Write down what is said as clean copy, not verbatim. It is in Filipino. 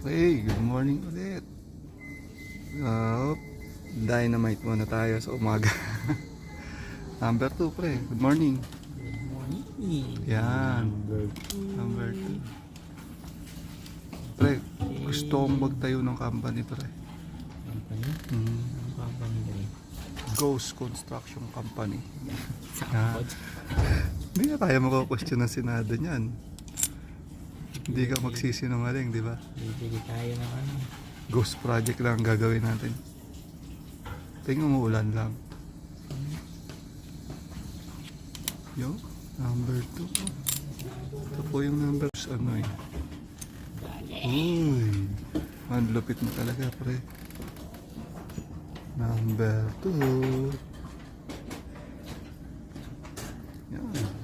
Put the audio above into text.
Okay, good morning ulit. Dynamite muna tayo sa umaga. Number 2 pre, good morning. Good morning. Yan, number 2. Pre, gusto kong magtayo ng company pre. Company? Mm. Ang company rin. Ghost Construction Company. Saan po? Hindi na tayo mako-question ng Senado niyan. Hindi ka magsisinungaling, di ba? Bibili tayo ng ano. Ghost project lang ang gagawin natin. Tingnan mo, ulan lang. Yo, number 2. Ito po yung numbers, ano eh. Uy, ang lupit mo talaga, pre. Number 2. Yan.